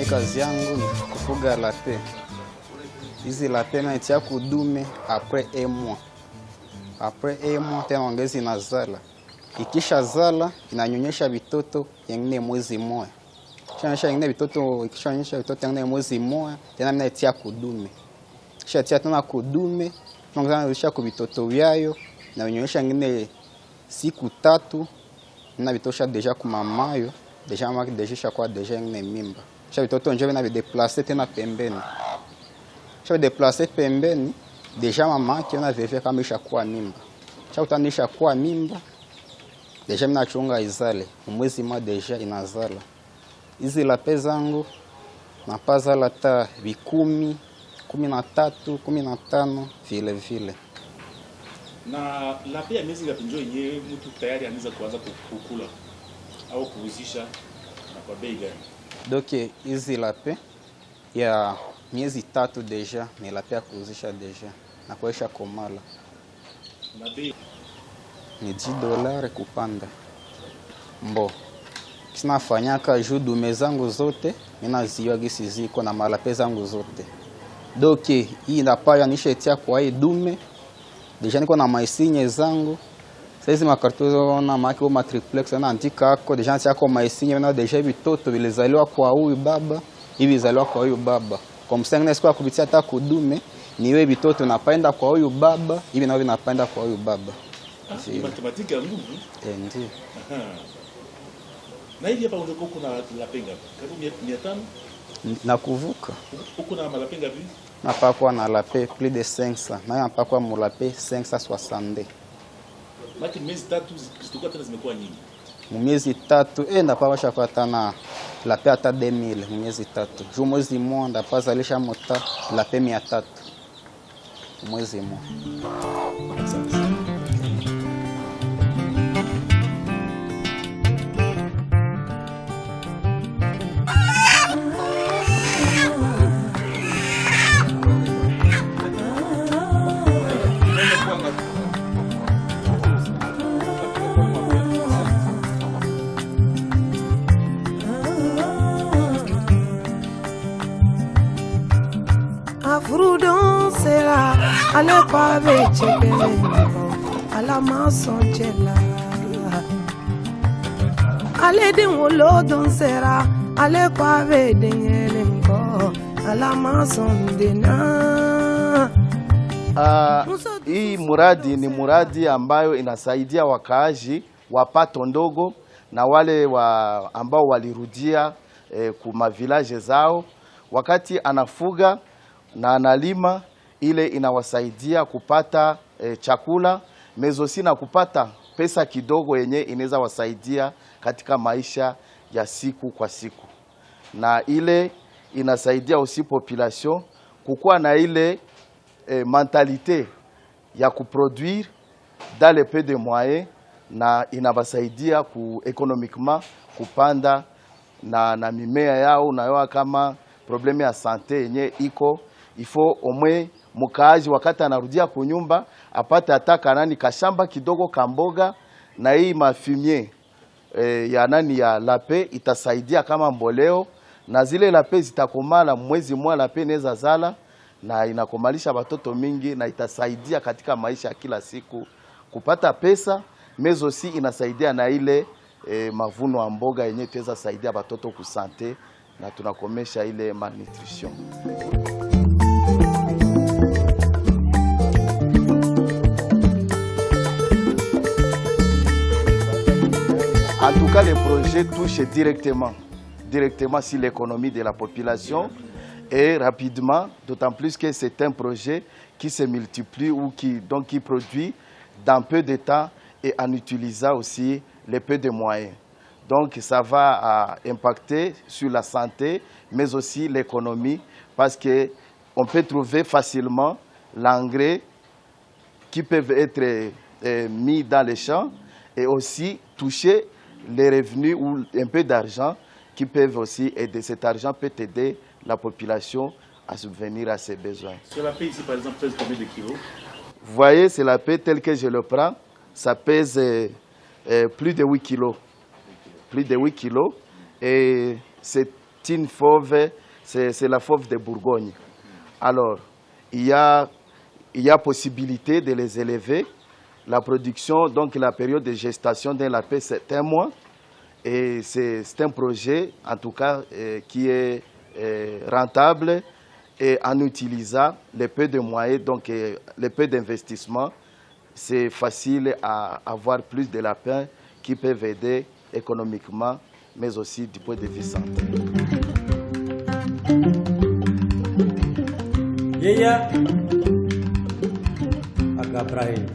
Kazi yangu ni kufuga lape. Hizi lape naitia kudume après un mois. Après un mois tena ongezi inazala. Ikisha zala inanyonyesha vitoto yengine mwezi mmoja. Kisha yengine vitoto ikishanyonyesha vitoto yengine mwezi mmoja tena naitia kudume. Kisha tia tena kudume tunaanza ku vitoto vyayo na vinyonyesha yengine siku 3 na vitosha deja kumamayo deja maki deja kwa deja yengine mimba. Kisha vitoto njoo na videplacer tena pembeni. Kisha videplacer pembeni deja mama yake na veve kama ishakuwa mimba. Kisha utanisha kuwa mimba deja mimi nachunga izale mwezi mmoja deja inazala. Hizi lape zangu napaza lata 10, 13, 15 vile vile. Na lape ya miezi ngapi njoo yenyewe mtu tayari anaweza kuanza kukula au kuuzisha na kwa bei gani? Donc hizi lape ya miezi 3 deja ni lape ya kuuzisha deja na kuesha komala. Na bei ni $10 kupanda. Mbo sinafanyaka juu dume zangu zote mina ziwa gisi ziko na malape zangu zote. Donc hii napaya nishetia kwa hii dume deja niko na maisinye zangu. Saizi makarto na maki wa triplex na andika ako deja ntiako maisinye na deja vitoto vilizaliwa kwa huyu baba, hivi zaliwa kwa huyu baba. Kwa msengene siku ya kupitia hata kudume niwe vitoto napenda kwa huyu baba, hivi nao vinapenda kwa huyu baba. Ni matematika ya Mungu. Ndio. Na hivi hapa unako kuna lapenga karibu 500 na kuvuka. Uko na malapenga vipi? Napakwa na lape plus de 500, na napakwa mu lape 560. Maki miezi 3 zitakuwa tena zimekuwa nyingi. Miezi 3 ndapawasha kupata na lape hata 2000 miezi 3. Juu mwezi mmoja ndapazalisha mota lape 300. Mwezi mmoja. Afrudon sera ale kwa vechekele ala masonchela ale din wolodon sera ale kwa vedengele mko ala masondena. Hii muradi ni muradi ambayo inasaidia wakaaji wa pato ndogo na wale ambao walirudia kuma village zao wakati anafuga na analima, ile inawasaidia kupata chakula mezosi na kupata pesa kidogo yenye inaweza wasaidia katika maisha ya siku kwa siku, na ile inasaidia aussi population kukuwa na ile mentalité ya kuproduire dans le peu de moyens, na inabasaidia économiquement kupanda na mimea yao. Na kama probleme ya sante yenye iko ifo omwe mukaaji wakati anarudia kunyumba apate ataka nani kashamba kidogo kamboga, na hii mafumie ya nani ya lape itasaidia kama mboleo, na zile lape zitakomala mwezi mmoja lape neza zala na inakomalisha watoto mingi, na itasaidia katika maisha ya kila siku kupata pesa mezo si inasaidia na ile mavuno ya mboga yenye tuweza saidia watoto kusante na tunakomesha ile malnutrition. En tout cas, le projet touche directement sur l'économie de la population et rapidement, d'autant plus que c'est un projet qui se multiplie ou qui produit dans peu de temps et en utilisant aussi les peu de moyens. Donc ça va impacter sur la santé, mais aussi l'économie, parce qu'on peut trouver facilement l'engrais qui peuvent être mis dans les champs et aussi toucher les revenus ou un peu d'argent qui peuvent aussi aider. Cet argent peut aider la population à subvenir à ses besoins. Sur la paix ici, par exemple, pèse combien de kilos? Vous voyez, c'est la paix telle que je le prends, ça pèse plus de 8 kilos. Plus de 8 kilos. Et c'est une fauve, c'est la fauve de Bourgogne. Alors, il y a possibilité de les élever. La production, donc la période de gestation d'un lapin, c'est 1 mois. Et c'est un projet, en tout cas, qui est rentable et en utilisant les peu de moyens, donc les peu d'investissement, c'est facile à avoir plus de lapins qui peuvent aider économiquement, mais aussi du point de vue santé. Yaya Agabrahim.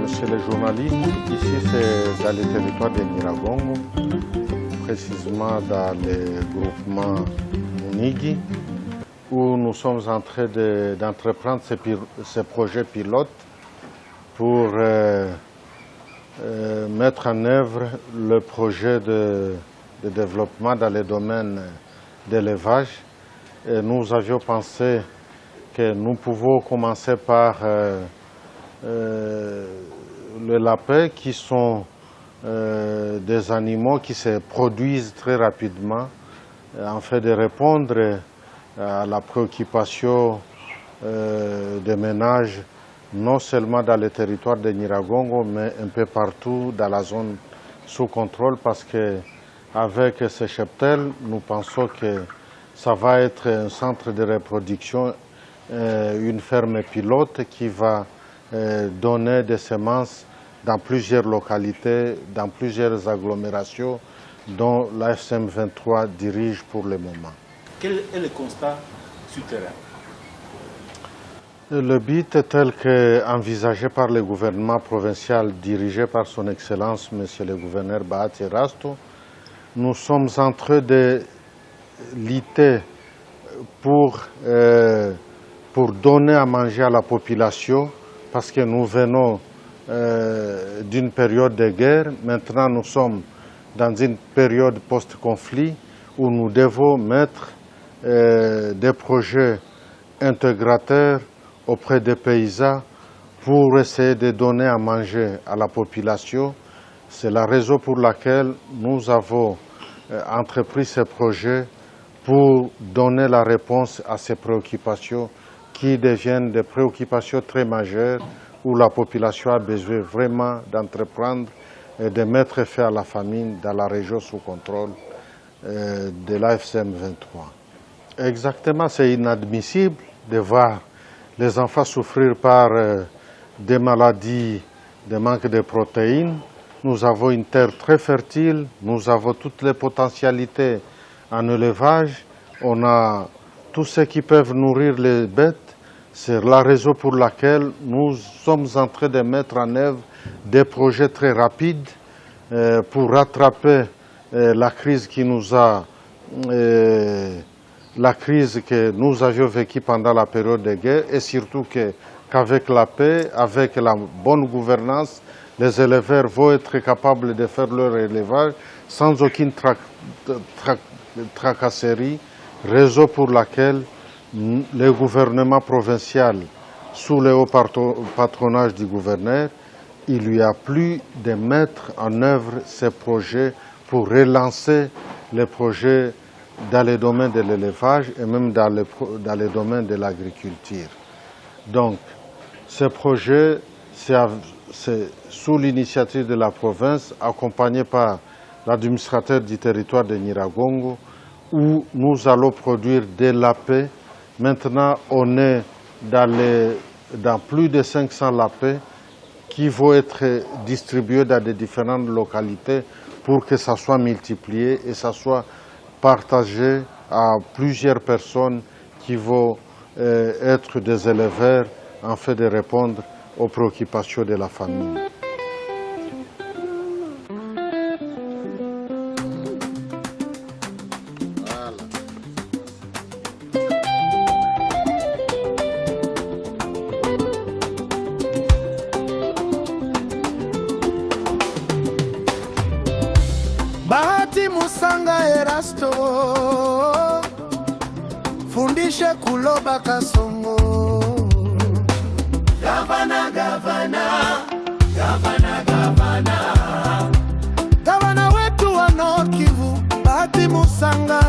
Monsieur le journaliste, ici c'est dans le territoire de Nyiragongo, précisément dans le groupement Munigi, où nous sommes en train d'entreprendre ce projet pilote pour mettre en œuvre le projet de développement dans le domaine d'élevage. Nous avions pensé que nous pouvons commencer par les lapins qui sont des animaux qui se produisent très rapidement en fait de répondre à la préoccupation des ménages non seulement dans le territoire de Nyiragongo mais un peu partout dans la zone sous contrôle parce que avec ce cheptel nous pensons que ça va être un centre de reproduction, une ferme pilote qui va donner des semences dans plusieurs localités, dans plusieurs agglomérations dont l'AFSM 23 dirige pour le moment. Quel est le constat souterrain? Le but tel qu'envisagé par le gouvernement provincial dirigé par son Excellence, Monsieur le gouverneur Bahati Rasto, nous sommes en train de lutter pour donner à manger à la population parce que nous venons d'une période de guerre. Maintenant, nous sommes dans une période post-conflit où nous devons mettre des projets intégrateurs auprès des paysans pour essayer de donner à manger à la population. C'est la raison pour laquelle nous avons entrepris ce projet pour donner la réponse à ces préoccupations qui deviennent des préoccupations très majeures où la population a besoin vraiment d'entreprendre et de mettre fin à la famine dans la région sous contrôle de l'AFSM 23. Exactement, c'est inadmissible de voir les enfants souffrir par des maladies, des manques de protéines. Nous avons une terre très fertile, nous avons toutes les potentialités en élevage, on a tout ce qui peut nourrir les bêtes. C'est la raison pour laquelle nous sommes en train de mettre en œuvre des projets très rapides pour rattraper la crise que nous avions vécue pendant la période de guerre et surtout qu'avec la paix, avec la bonne gouvernance, les éleveurs vont être capables de faire leur élevage sans aucune tracasserie, raison pour laquelle le gouvernement provincial, sous le haut patronage du gouverneur, il lui a plu de mettre en œuvre ces projets pour relancer les projets dans le domaine de l'élevage et même dans le domaine de l'agriculture. Donc, ce projet, c'est sous l'initiative de la province, accompagné par l'administrateur du territoire de Nyiragongo, où nous allons produire des lapins Maintenant, on est dans plus de 500 lapins qui vont être distribués dans des différentes localités pour que ça soit multiplié et ça soit partagé à plusieurs personnes qui vont être des éleveurs en fait de répondre aux préoccupations de la famille. Bahati Musanga Erasto fundishe kuloba kasongo. Gavana, gavana, gavana, gavana, gavana wetu wa Nord Kivu, Bahati Musanga